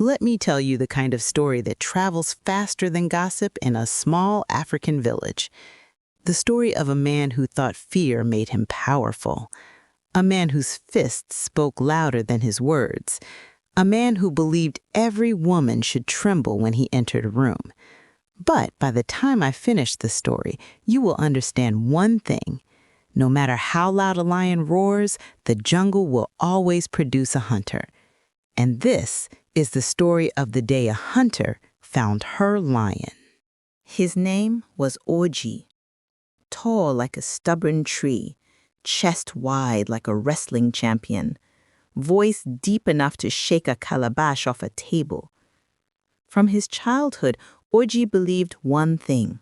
Let me tell you the kind of story that travels faster than gossip in a small African village. The story of a man who thought fear made him powerful. A man whose fists spoke louder than his words. A man who believed every woman should tremble when he entered a room. But by the time I finish the story, you will understand one thing. No matter how loud a lion roars, the jungle will always produce a hunter. And this is the story of the day a hunter found her lion. His name was Orji, tall like a stubborn tree, chest wide like a wrestling champion, voice deep enough to shake a calabash off a table. From his childhood, Orji believed one thing.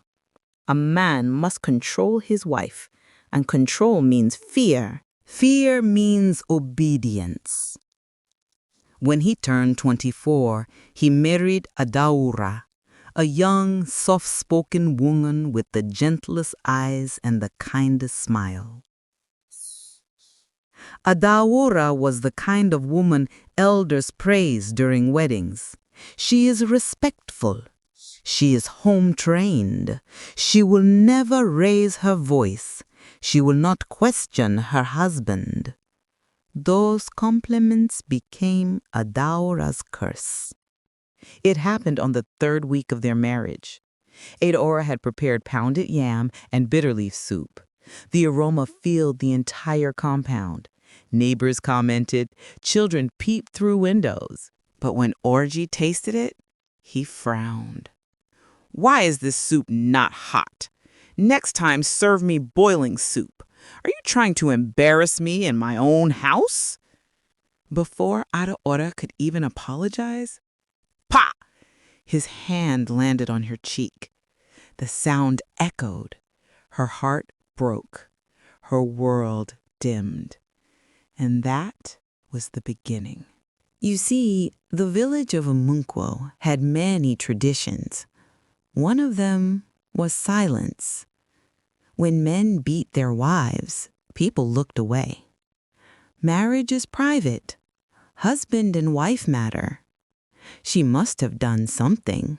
A man must control his wife, and control means fear. Fear means obedience. When he turned 24, he married Adaura, a young, soft-spoken woman with the gentlest eyes and the kindest smile. Adaura was the kind of woman elders praise during weddings. She is respectful. She is home-trained. She will never raise her voice. She will not question her husband. Those compliments became Adaura's curse. It happened on the third week of their marriage. Adaura had prepared pounded yam and bitterleaf soup. The aroma filled the entire compound. Neighbors commented, children peeped through windows. But when Orji tasted it, he frowned. "Why is this soup not hot? Next time, serve me boiling soup. Are you trying to embarrass me in my own house?" Before Adaura could even apologize, pa! His hand landed on her cheek. The sound echoed. Her heart broke. Her world dimmed. And that was the beginning. You see, the village of Omunkwo had many traditions. One of them was silence. When men beat their wives, people looked away. Marriage is private. Husband and wife matter. She must have done something.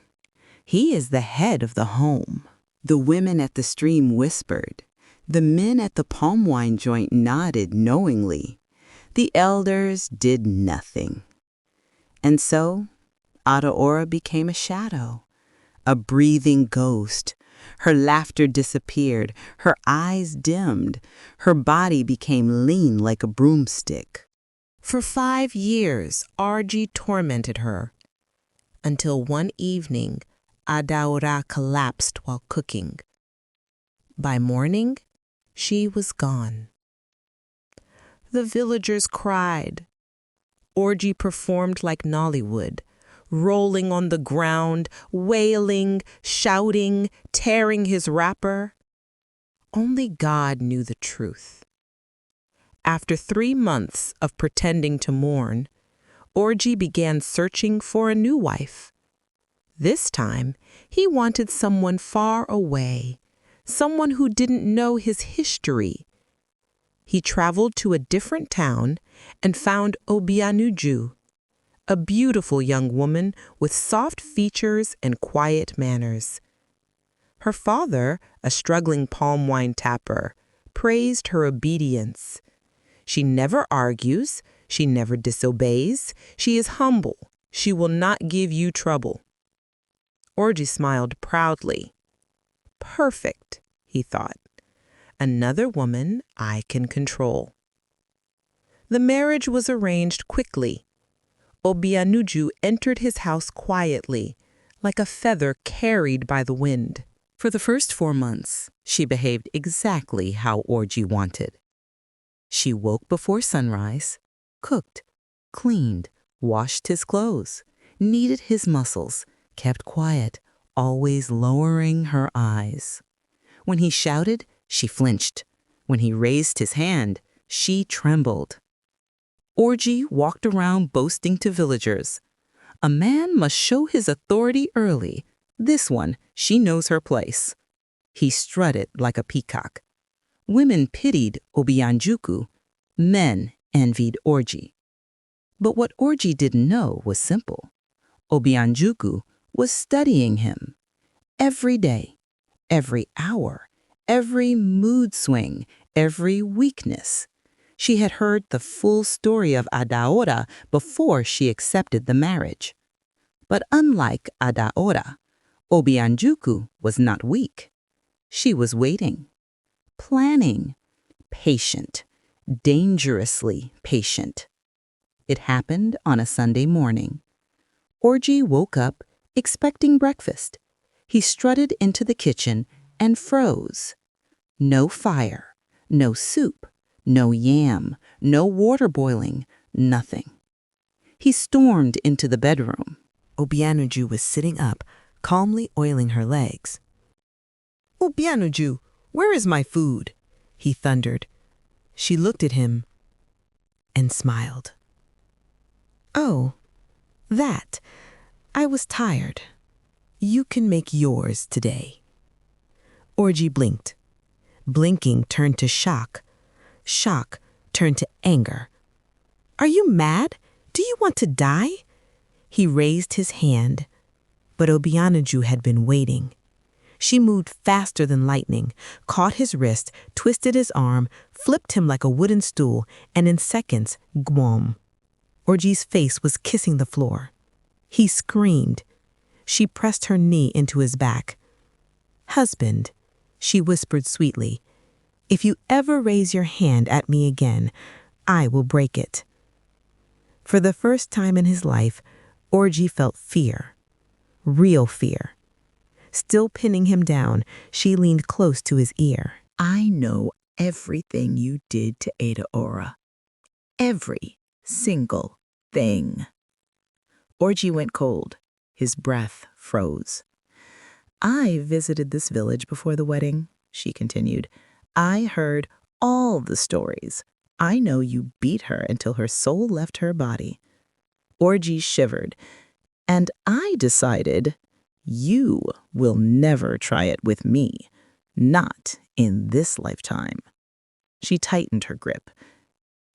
He is the head of the home. The women at the stream whispered. The men at the palm wine joint nodded knowingly. The elders did nothing. And so, Adaura became a shadow, a breathing ghost. Her laughter disappeared, her eyes dimmed, her body became lean like a broomstick. For 5 years, Orji tormented her, until one evening, Adaura collapsed while cooking. By morning, she was gone. The villagers cried. Orji performed like Nollywood, rolling on the ground, wailing, shouting, tearing his wrapper. Only God knew the truth. After 3 months of pretending to mourn, Orji began searching for a new wife. This time, he wanted someone far away, someone who didn't know his history. He traveled to a different town and found Obianuju, a beautiful young woman with soft features and quiet manners. Her father, a struggling palm wine tapper, praised her obedience. She never argues, she never disobeys, she is humble, she will not give you trouble. Orji smiled proudly. Perfect, he thought. Another woman I can control. The marriage was arranged quickly. Obianuju entered his house quietly, like a feather carried by the wind. For the first 4 months, she behaved exactly how Orji wanted. She woke before sunrise, cooked, cleaned, washed his clothes, kneaded his muscles, kept quiet, always lowering her eyes. When he shouted, she flinched. When he raised his hand, she trembled. Orji walked around boasting to villagers. A man must show his authority early. This one, she knows her place. He strutted like a peacock. Women pitied Obianuju. Men envied Orji. But what Orji didn't know was simple. Obianuju was studying him. Every day, every hour, every mood swing, every weakness. She had heard the full story of Adaora before she accepted the marriage. But unlike Adaora, Obianuju was not weak. She was waiting, planning, patient, dangerously patient. It happened on a Sunday morning. Orji woke up expecting breakfast. He strutted into the kitchen and froze. No fire, no soup, no yam, no water boiling, nothing. He stormed into the bedroom. Obianuju was sitting up, calmly oiling her legs. "Obianuju, where is my food?" he thundered. She looked at him and smiled. "Oh, that. I was tired. You can make yours today." Orji blinked. Blinking turned to shock. Shock turned to anger. "Are you mad? Do you want to die?" He raised his hand, but Obianuju had been waiting. She moved faster than lightning, caught his wrist, twisted his arm, flipped him like a wooden stool, and in seconds, gwom. Orji's face was kissing the floor. He screamed. She pressed her knee into his back. "Husband," she whispered sweetly, "if you ever raise your hand at me again, I will break it." For the first time in his life, Orji felt fear. Real fear. Still pinning him down, she leaned close to his ear. I know everything you did to Adaora. Every single thing. Orji went cold. His breath froze. I visited this village before the wedding, she continued. I heard all the stories. I know you beat her until her soul left her body. Orji shivered. And I decided, you will never try it with me. Not in this lifetime. She tightened her grip.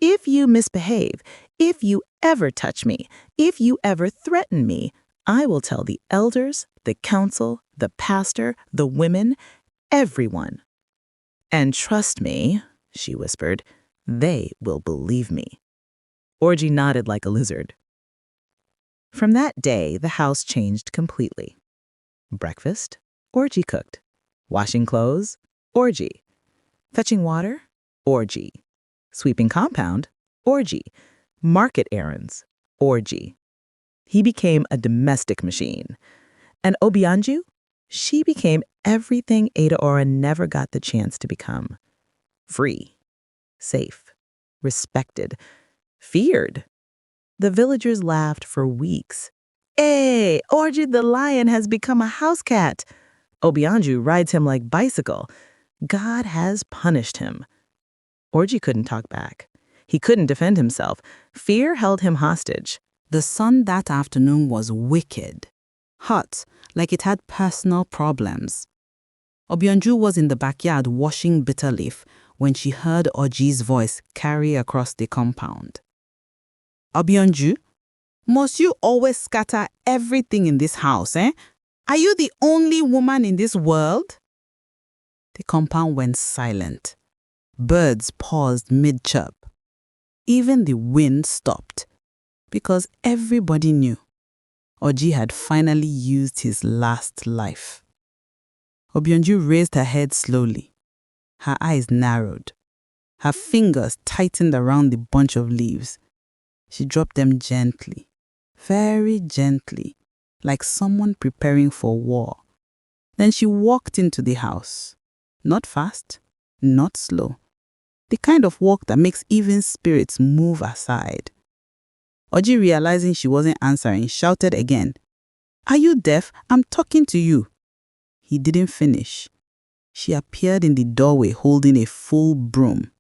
If you misbehave, if you ever touch me, if you ever threaten me, I will tell the elders, the council, the pastor, the women, everyone. And trust me, she whispered, they will believe me. Orji nodded like a lizard. From that day, the house changed completely. Breakfast, Orji cooked. Washing clothes, Orji. Fetching water, Orji. Sweeping compound, Orji. Market errands, Orji. He became a domestic machine. And Obianuju, she became everything Adaora never got the chance to become. Free, safe, respected, feared. The villagers laughed for weeks. Hey, Orji the lion has become a house cat. Obianuju rides him like bicycle. God has punished him. Orji couldn't talk back. He couldn't defend himself. Fear held him hostage. The sun that afternoon was wicked, hot, like it had personal problems. Obianuju was in the backyard washing bitter leaf when she heard Orji's voice carry across the compound. Obianuju, must you always scatter everything in this house, eh? Are you the only woman in this world? The compound went silent. Birds paused mid-chirp. Even the wind stopped, because everybody knew Orji had finally used his last life. Obianuju raised her head slowly. Her eyes narrowed. Her fingers tightened around the bunch of leaves. She dropped them gently, very gently, like someone preparing for war. Then she walked into the house. Not fast, not slow. The kind of walk that makes even spirits move aside. Orji, realizing she wasn't answering, shouted again, "Are you deaf? I'm talking to you." He didn't finish. She appeared in the doorway holding a full broom.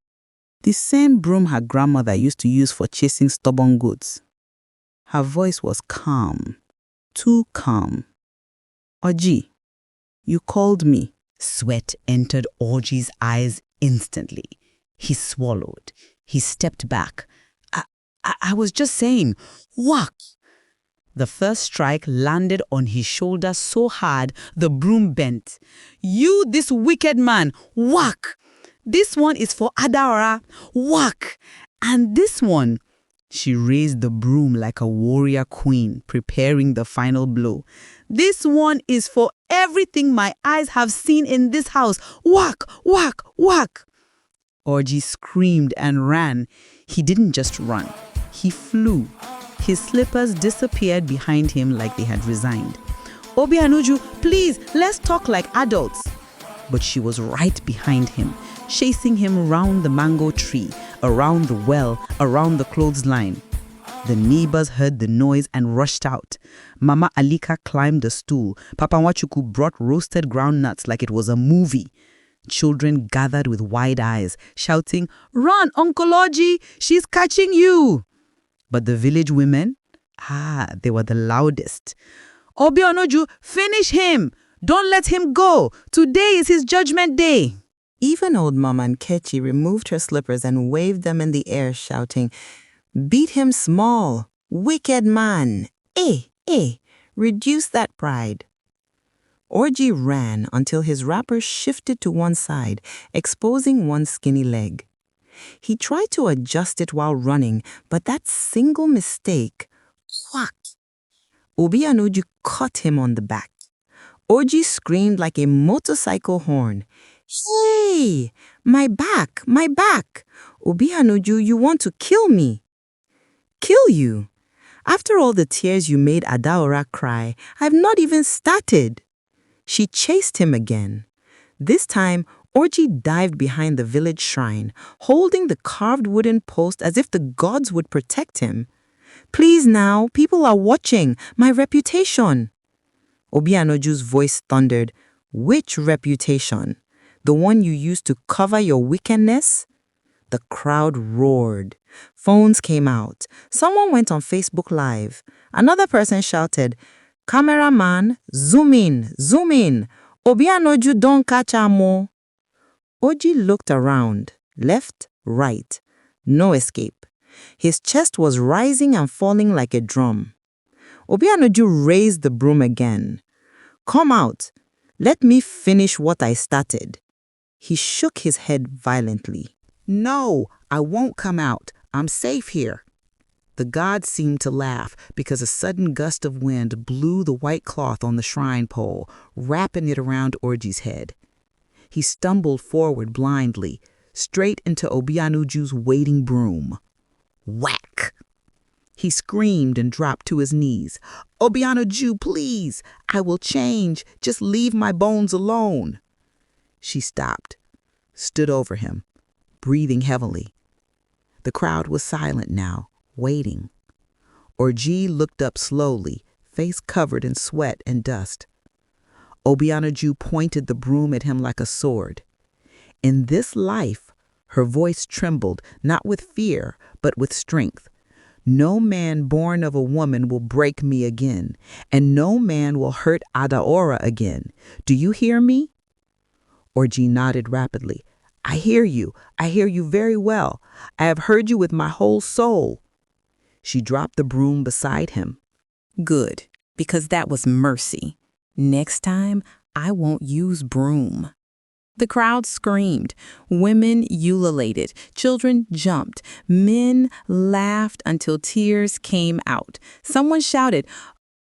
The same broom her grandmother used to use for chasing stubborn goats. Her voice was calm, too calm. "Orji, you called me." Sweat entered Orji's eyes instantly. He swallowed. He stepped back. I was just saying, what? The first strike landed on his shoulder so hard the broom bent. "You, this wicked man, whack! This one is for Adaora, whack! And this one." She raised the broom like a warrior queen, preparing the final blow. "This one is for everything my eyes have seen in this house, whack, whack, whack!" Orji screamed and ran. He didn't just run. He flew. His slippers disappeared behind him like they had resigned. "Obianuju, please, let's talk like adults." But she was right behind him, chasing him round the mango tree, around the well, around the clothesline. The neighbors heard the noise and rushed out. Mama Alika climbed the stool. Papa Nwachuku brought roasted groundnuts like it was a movie. Children gathered with wide eyes, shouting, "Run, Uncle Orji, she's catching you!" But the village women, they were the loudest. "Obianuju, finish him! Don't let him go! Today is his judgment day!" Even old Mama Nkechi removed her slippers and waved them in the air, shouting, "Beat him small, wicked man! Reduce that pride." Orji ran until his wrapper shifted to one side, exposing one skinny leg. He tried to adjust it while running, but that single mistake, whack! Obianuju caught him on the back. Orji screamed like a motorcycle horn. "Hey! My back! My back! Obianuju, you want to kill me." "Kill you? After all the tears you made Adaora cry, I've not even started." She chased him again. This time, Orji dived behind the village shrine, holding the carved wooden post as if the gods would protect him. "Please now, people are watching. My reputation." Obianuju's voice thundered, "Which reputation? The one you used to cover your wickedness?" The crowd roared. Phones came out. Someone went on Facebook Live. Another person shouted, "Cameraman, zoom in, zoom in. Obianuju don't catch Omoh." Orji looked around, left, right. No escape. His chest was rising and falling like a drum. Obianuju raised the broom again. "Come out. Let me finish what I started." He shook his head violently. "No, I won't come out. I'm safe here." The gods seemed to laugh because a sudden gust of wind blew the white cloth on the shrine pole, wrapping it around Orji's head. He stumbled forward blindly, straight into Obianuju's waiting broom. Whack! He screamed and dropped to his knees. "Obianuju, please! I will change. Just leave my bones alone." She stopped, stood over him, breathing heavily. The crowd was silent now, waiting. Orji looked up slowly, face covered in sweat and dust. Obianuju pointed the broom at him like a sword. In this life, her voice trembled, not with fear, but with strength. "No man born of a woman will break me again, and no man will hurt Adaora again. Do you hear me?" Orji nodded rapidly. "I hear you. I hear you very well. I have heard you with my whole soul." She dropped the broom beside him. "Good, because that was mercy. Next time, I won't use broom." The crowd screamed. Women ululated. Children jumped. Men laughed until tears came out. Someone shouted,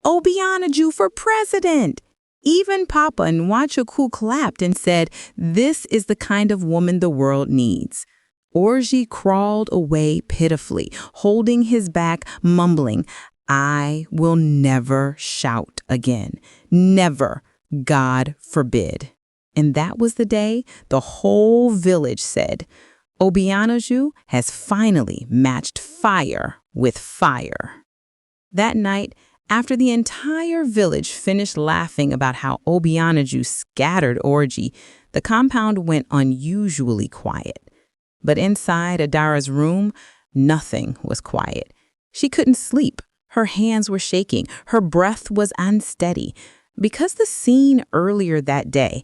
"Obianuju for president!" Even Papa Nwachuku clapped and said, "This is the kind of woman the world needs." Orji crawled away pitifully, holding his back, mumbling, "I will never shout again. Never. God forbid." And that was the day the whole village said, Obianuju has finally matched fire with fire. That night, after the entire village finished laughing about how Obianuju scattered Orji, the compound went unusually quiet. But inside Adara's room, nothing was quiet. She couldn't sleep. Her hands were shaking. Her breath was unsteady. Because the scene earlier that day,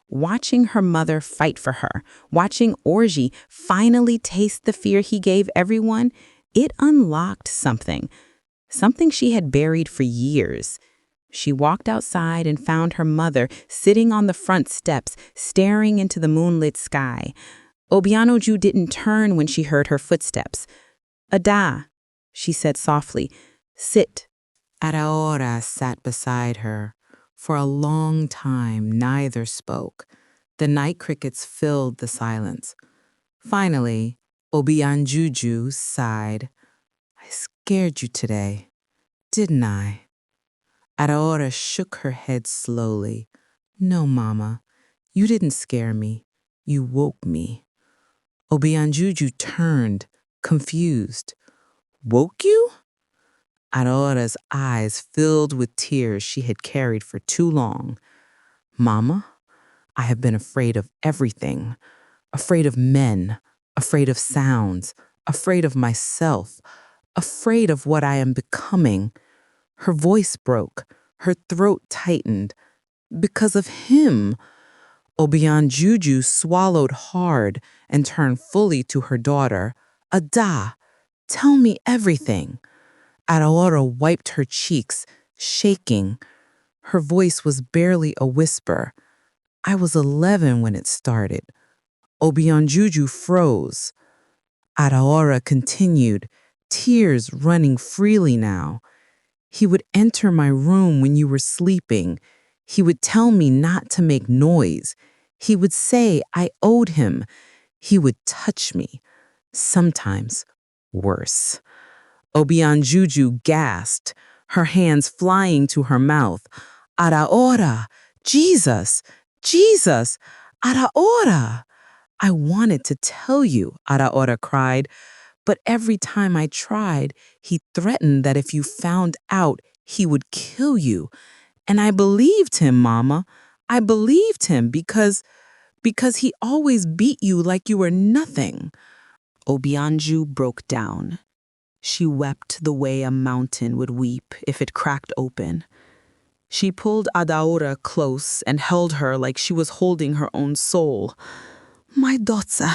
watching her mother fight for her, watching Orji finally taste the fear he gave everyone, it unlocked something. something she had buried for years. She walked outside and found her mother sitting on the front steps, staring into the moonlit sky. Obianuju didn't turn when she heard her footsteps. "Ada," she said softly, "sit." Araora sat beside her. For a long time, neither spoke. The night crickets filled the silence. Finally, Obianuju sighed. "I scared you today, didn't I?" Araora shook her head slowly. "No, Mama, you didn't scare me. You woke me." Obianuju turned, confused. "Woke you?" Araora's eyes filled with tears she had carried for too long. "Mama, I have been afraid of everything. Afraid of men, afraid of sounds, afraid of myself, afraid of what I am becoming." Her voice broke, her throat tightened. "Because of him." Obianuju swallowed hard and turned fully to her daughter. "Ada, tell me everything." Araora wiped her cheeks, shaking. Her voice was barely a whisper. "I was 11 when it started." Obianuju froze. Araora continued, tears running freely now. "He would enter my room when you were sleeping. He would tell me not to make noise. He would say I owed him. He would touch me. Sometimes worse." Obianuju gasped, her hands flying to her mouth. "Araora! Jesus! Jesus! Araora!" "I wanted to tell you," Araora cried, "but every time I tried, he threatened that if you found out, he would kill you. And I believed him, Mama. I believed him because he always beat you like you were nothing." Obianuju broke down. She wept the way a mountain would weep if it cracked open. She pulled Adaora close and held her like she was holding her own soul. "My daughter,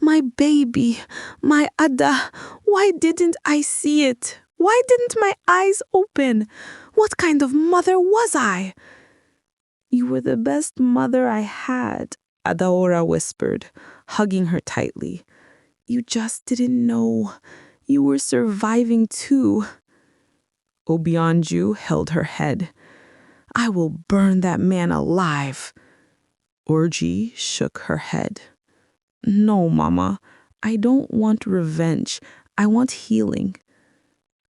my baby, my Ada, why didn't I see it? Why didn't my eyes open? What kind of mother was I?" "You were the best mother I had," Adaora whispered, hugging her tightly. "You just didn't know. You were surviving too." Obianuju held her head. "I will burn that man alive." Orji shook her head. "No, Mama, I don't want revenge. I want healing."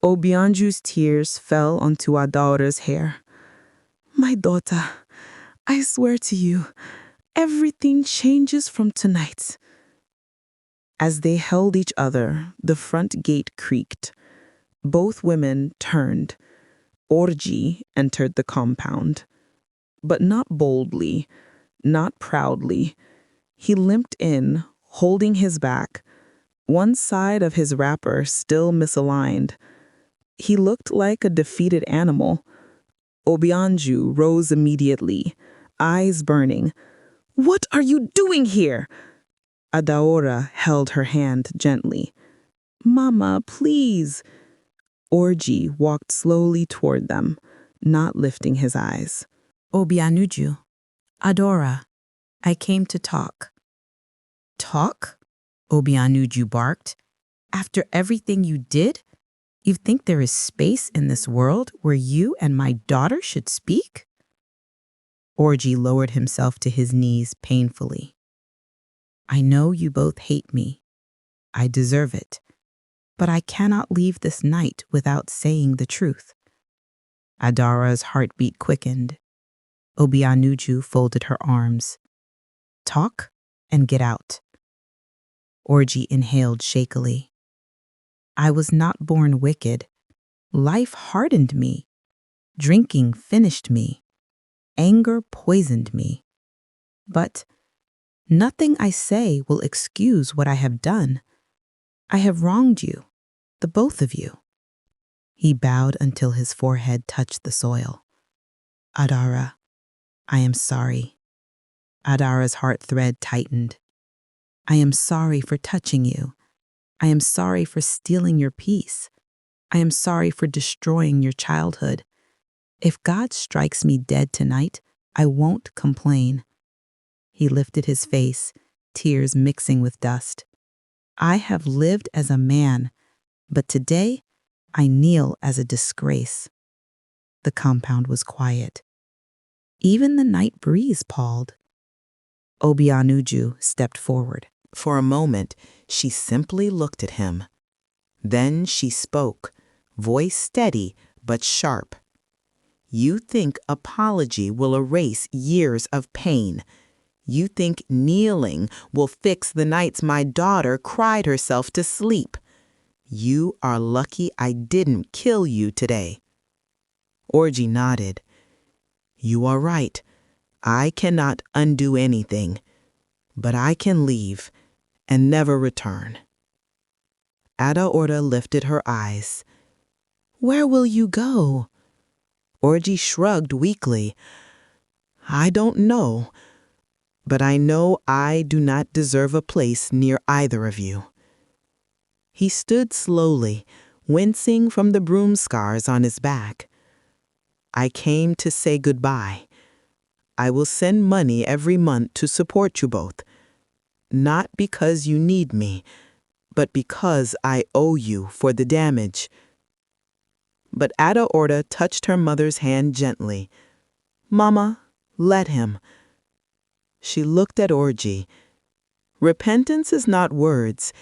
Obianuju's tears fell onto Adaora's hair. "My daughter, I swear to you, everything changes from tonight." As they held each other, the front gate creaked. Both women turned. Orji entered the compound. But not boldly, not proudly. He limped in, holding his back, one side of his wrapper still misaligned. He looked like a defeated animal. Obianuju rose immediately, eyes burning. "What are you doing here?" Adaora held her hand gently. "Mama, please." Orji walked slowly toward them, not lifting his eyes. "Obianuju, Adora, I came to talk." "Talk?" Obianuju barked. "After everything you did? You think there is space in this world where you and my daughter should speak?" Orji lowered himself to his knees painfully. "I know you both hate me. I deserve it. But I cannot leave this night without saying the truth." Adara's heartbeat quickened. Obianuju folded her arms. "Talk and get out." Orji inhaled shakily. "I was not born wicked. Life hardened me. Drinking finished me. Anger poisoned me. But nothing I say will excuse what I have done. I have wronged you, the both of you." He bowed until his forehead touched the soil. "Adara, I am sorry." Adara's heart thread tightened. "I am sorry for touching you. I am sorry for stealing your peace. I am sorry for destroying your childhood. If God strikes me dead tonight, I won't complain." He lifted his face, tears mixing with dust. "I have lived as a man, but today I kneel as a disgrace." The compound was quiet. Even the night breeze palled. Obianuju stepped forward. For a moment, she simply looked at him. Then she spoke, voice steady but sharp. "You think apology will erase years of pain. You think kneeling will fix the nights my daughter cried herself to sleep. You are lucky I didn't kill you today." Orji nodded. "You are right. I cannot undo anything, but I can leave and never return." Adaorda lifted her eyes. "Where will you go?" Orji shrugged weakly. "I don't know, but I know I do not deserve a place near either of you." He stood slowly, wincing from the broom scars on his back. "I came to say goodbye. I will send money every month to support you both, not because you need me, but because I owe you for the damage." But Adaorda touched her mother's hand gently. "Mama, let him." She looked at Orji. "Repentance is not words,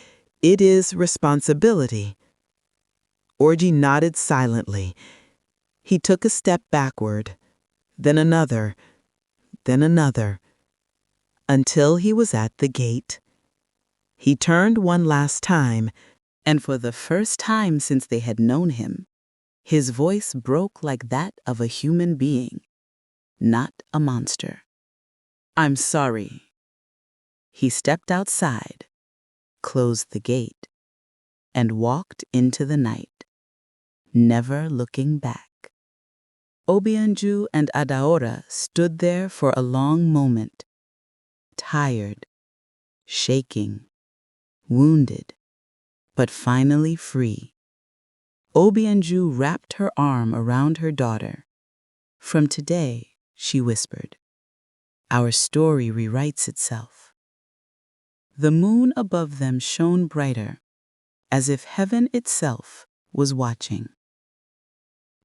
it is responsibility." Orji nodded silently. He took a step backward, then another, until he was at the gate. He turned one last time, and for the first time since they had known him, his voice broke like that of a human being, not a monster. "I'm sorry." He stepped outside, closed the gate, and walked into the night, never looking back. Obianuju and Adaorda stood there for a long moment, tired, shaking, wounded, but finally free. Obianuju wrapped her arm around her daughter. "From today," she whispered, "our story rewrites itself." The moon above them shone brighter, as if heaven itself was watching.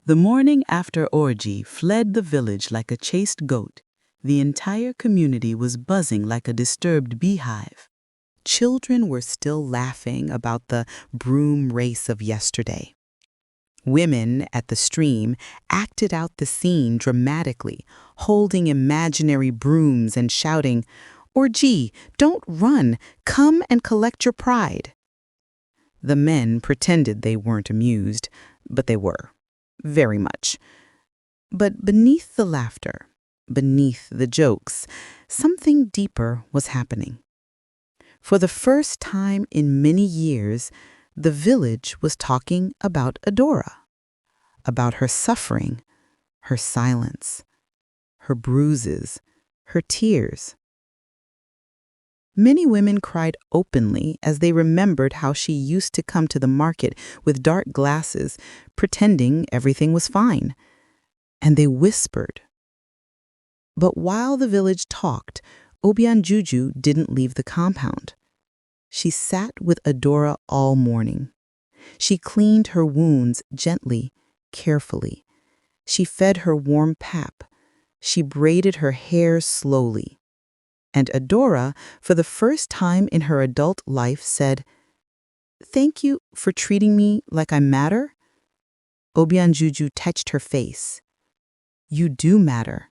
The morning after Orji fled the village like a chased goat, the entire community was buzzing like a disturbed beehive. Children were still laughing about the broom race of yesterday. Women at the stream acted out the scene dramatically, holding imaginary brooms and shouting, "Orji, don't run, come and collect your pride." The men pretended they weren't amused, but they were. Very much. But beneath the laughter, beneath the jokes, something deeper was happening. For the first time in many years, the village was talking about Adora, about her suffering, her silence, her bruises, her tears. Many women cried openly as they remembered how she used to come to the market with dark glasses, pretending everything was fine. And they whispered. But while the village talked, Obianuju didn't leave the compound. She sat with Adora all morning. She cleaned her wounds gently, carefully. She fed her warm pap. She braided her hair slowly. And Adora, for the first time in her adult life, said, "Thank you for treating me like I matter." Obianuju touched her face. "You do matter,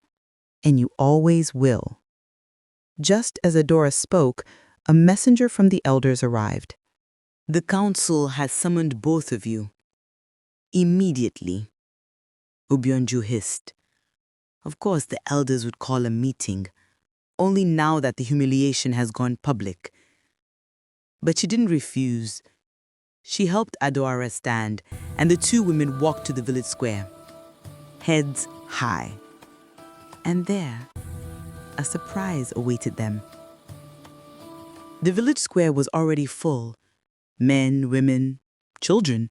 and you always will." Just as Adora spoke, a messenger from the elders arrived. "The council has summoned both of you. Immediately." Obianuju hissed. Of course the elders would call a meeting, only now that the humiliation has gone public. But she didn't refuse. She helped Adora stand, and the two women walked to the village square, heads high. And there, a surprise awaited them. The village square was already full. Men, women, children.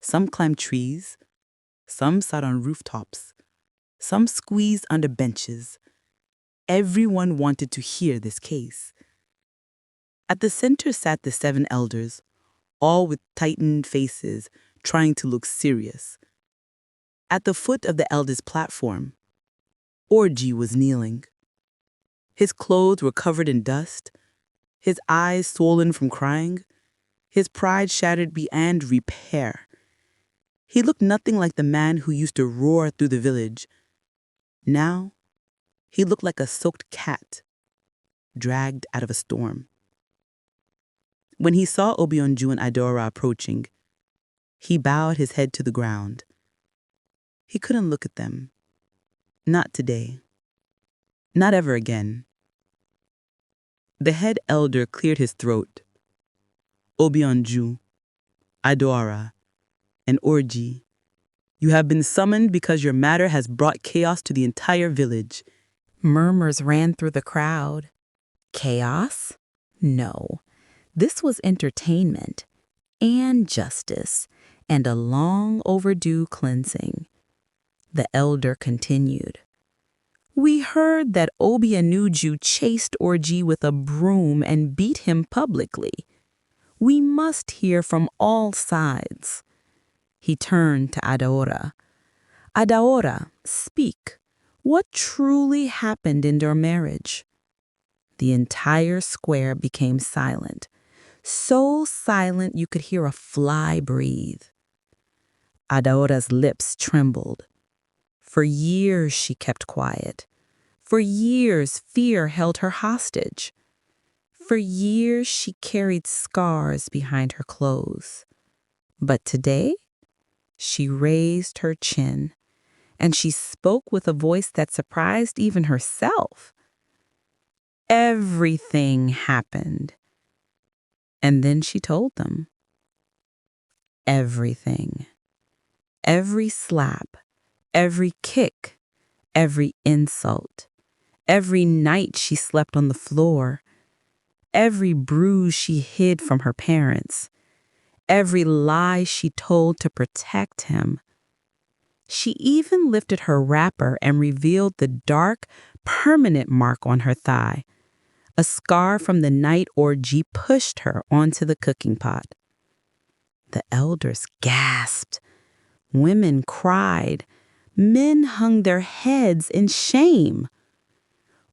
Some climbed trees, some sat on rooftops, some squeezed under benches. Everyone wanted to hear this case. At the center sat the 7 elders, all with tightened faces, trying to look serious. At the foot of the elders' platform, Orji was kneeling. His clothes were covered in dust, his eyes swollen from crying, his pride shattered beyond repair. He looked nothing like the man who used to roar through the village. Now, he looked like a soaked cat, dragged out of a storm. When he saw Obianuju and Idora approaching, he bowed his head to the ground. He couldn't look at them. Not today. Not ever again. The head elder cleared his throat. Obianuju, Idora, and Orji, you have been summoned because your matter has brought chaos to the entire village. Murmurs ran through the crowd. Chaos? No. This was entertainment and justice and a long overdue cleansing. The elder continued. We heard that Obianuju chased Orji with a broom and beat him publicly. We must hear from all sides. He turned to Idora. Idora, speak. What truly happened in your marriage? The entire square became silent. So silent you could hear a fly breathe. Idora's lips trembled. For years she kept quiet. For years fear held her hostage. For years she carried scars behind her clothes. But today, she raised her chin, and she spoke with a voice that surprised even herself. Everything happened. And then she told them. Everything. Every slap, every kick, every insult, every night she slept on the floor, every bruise she hid from her parents, every lie she told to protect him. She even lifted her wrapper and revealed the dark, permanent mark on her thigh, a scar from the night Orji pushed her onto the cooking pot. The elders gasped. Women cried. Men hung their heads in shame.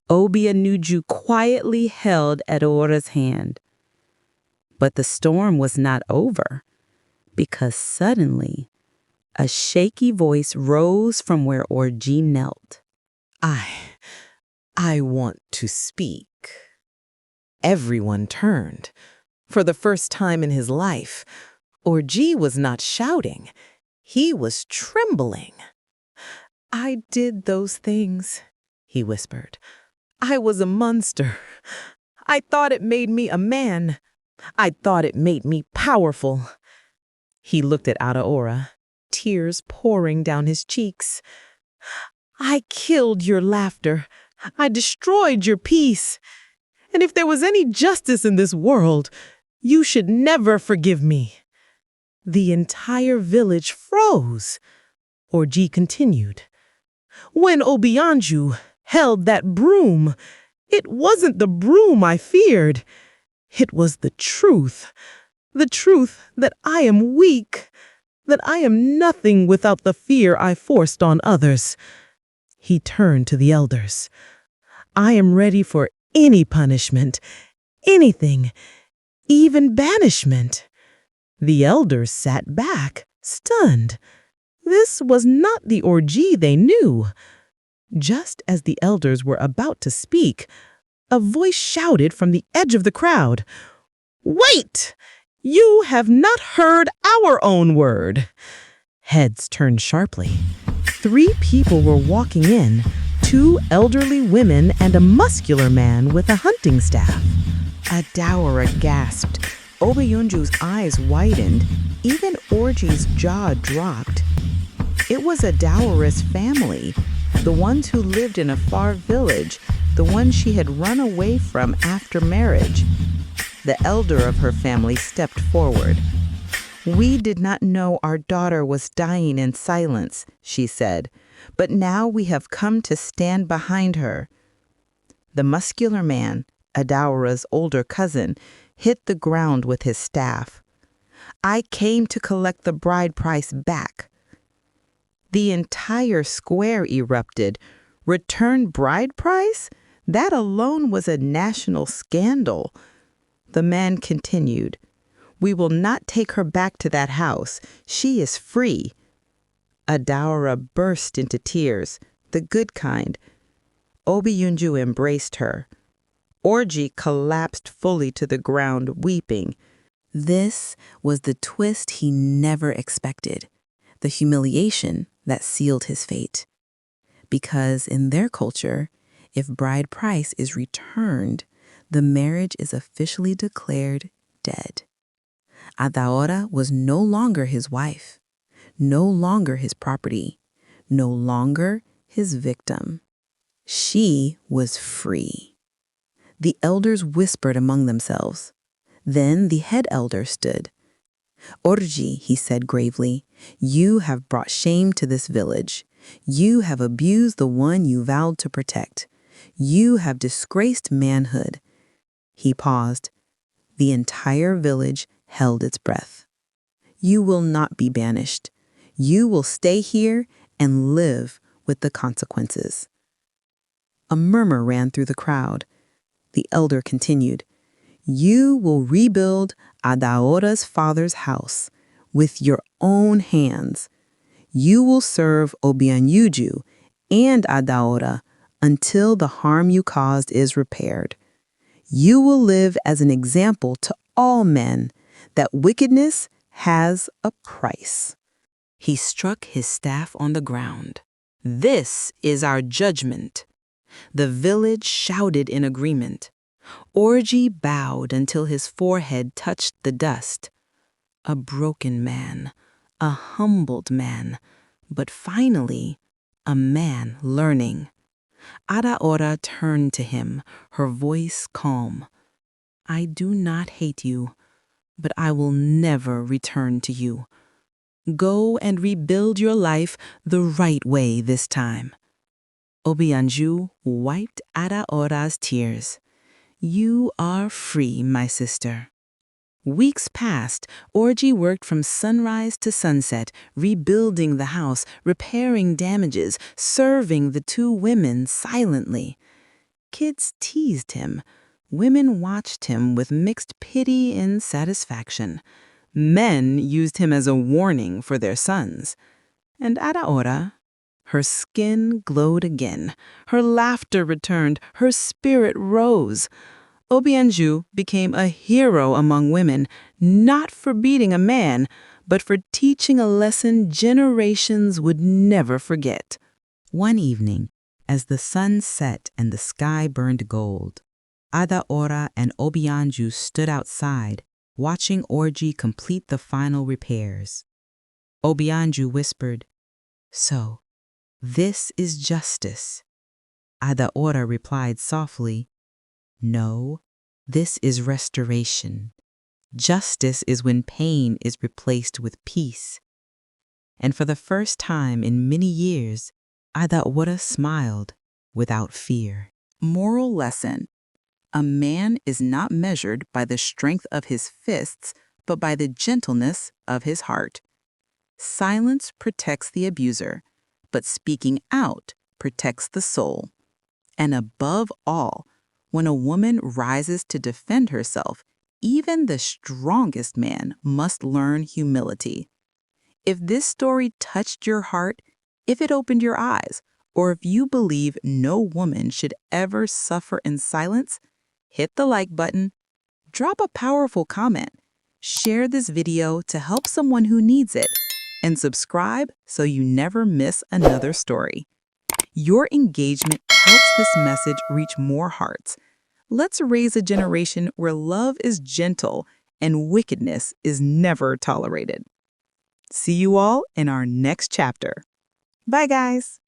Obianuju quietly held Idora's hand. But the storm was not over, because suddenly a shaky voice rose from where Orji knelt. I want to speak. Everyone turned. For the first time in his life, Orji was not shouting. He was trembling. I did those things, he whispered. I was a monster. I thought it made me a man. I thought it made me powerful. He looked at Idora, tears pouring down his cheeks. I killed your laughter. I destroyed your peace. And if there was any justice in this world, you should never forgive me. The entire village froze. Orji continued. When Obianuju held that broom, it wasn't the broom I feared. It was the truth that I am weak, that I am nothing without the fear I forced on others. He turned to the elders. I am ready for any punishment, anything, even banishment. The elders sat back, stunned. This was not the Orji they knew. Just as the elders were about to speak, a voice shouted from the edge of the crowd, Wait! You have not heard our own word. Heads turned sharply. 3 people were walking in, 2 elderly women and a muscular man with a hunting staff. Idora gasped. Obianuju's eyes widened. Even Orji's jaw dropped. It was Idora's family, the ones who lived in a far village, the ones she had run away from after marriage. The elder of her family stepped forward. "We did not know our daughter was dying in silence," she said, "but now we have come to stand behind her." The muscular man, Adaura's older cousin, hit the ground with his staff. "I came to collect the bride price back." The entire square erupted. Return bride price? That alone was a national scandal. The man continued, "We will not take her back to that house. She is free." Adaura burst into tears, the good kind. Obianuju embraced her. Orji collapsed fully to the ground, weeping. This was the twist he never expected, the humiliation that sealed his fate. Because in their culture, if bride price is returned, the marriage is officially declared dead. Adaura was no longer his wife, no longer his property, no longer his victim. She was free. The elders whispered among themselves. Then the head elder stood. "Orji," he said gravely, "you have brought shame to this village. You have abused the one you vowed to protect. You have disgraced manhood." He paused. The entire village held its breath. "You will not be banished. You will stay here and live with the consequences." A murmur ran through the crowd. The elder continued, "You will rebuild Adaura's father's house with your own hands. You will serve Obianuju and Adaura until the harm you caused is repaired. You will live as an example to all men that wickedness has a price." He struck his staff on the ground. "This is our judgment." The village shouted in agreement. Orji bowed until his forehead touched the dust. A broken man, a humbled man, but finally, a man learning. Adaura turned to him, her voice calm. "I do not hate you, but I will never return to you. Go and rebuild your life the right way this time." Obianuju wiped Adaura's tears. "You are free, my sister." Weeks passed. Orji worked from sunrise to sunset, rebuilding the house, repairing damages, serving the two women silently. Kids teased him. Women watched him with mixed pity and satisfaction. Men used him as a warning for their sons. And Adaura, her skin glowed again, her laughter returned, her spirit rose. Obianuju became a hero among women, not for beating a man, but for teaching a lesson generations would never forget. One evening, as the sun set and the sky burned gold, Adaura and Obianuju stood outside, watching Orji complete the final repairs. Obianuju whispered, "So, this is justice." Adaura replied softly, "No, this is restoration. Justice is when pain is replaced with peace." And for the first time in many years, Adaura smiled without fear. Moral lesson: a man is not measured by the strength of his fists, but by the gentleness of his heart. Silence protects the abuser, but speaking out protects the soul. And above all, when a woman rises to defend herself, even the strongest man must learn humility. If this story touched your heart, if it opened your eyes, or if you believe no woman should ever suffer in silence, hit the like button, drop a powerful comment, share this video to help someone who needs it, and subscribe so you never miss another story. Your engagement helps this message reach more hearts. Let's raise a generation where love is gentle and wickedness is never tolerated. See you all in our next chapter. Bye, guys.